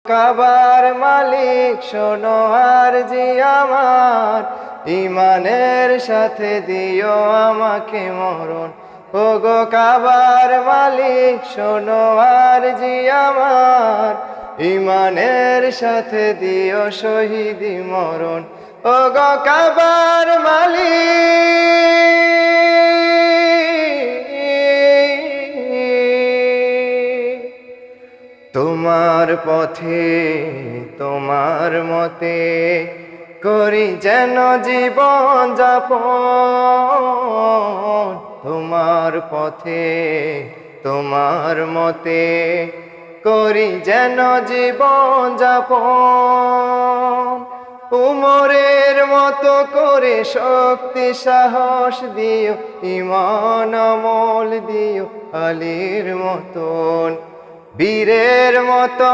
কাবার মালিক শোনো আরজি আমার, ইমানের সাথে দিও আমাকে মরণ। ওগো কাবার মালিক শোনো আরজি আমার, ইমানের সাথে দিও শহীদি মরণ। ওগো কাবার মালিক, তোমার পথে তোমার মতে করি যেন জীবন যাপন। তোমার পথে তোমার মতে করি যেন জীবন যাপন। উমরের মতো করে শক্তি সাহস দিও, ঈমান আমল দিও আলীর মতন, বীরের মতো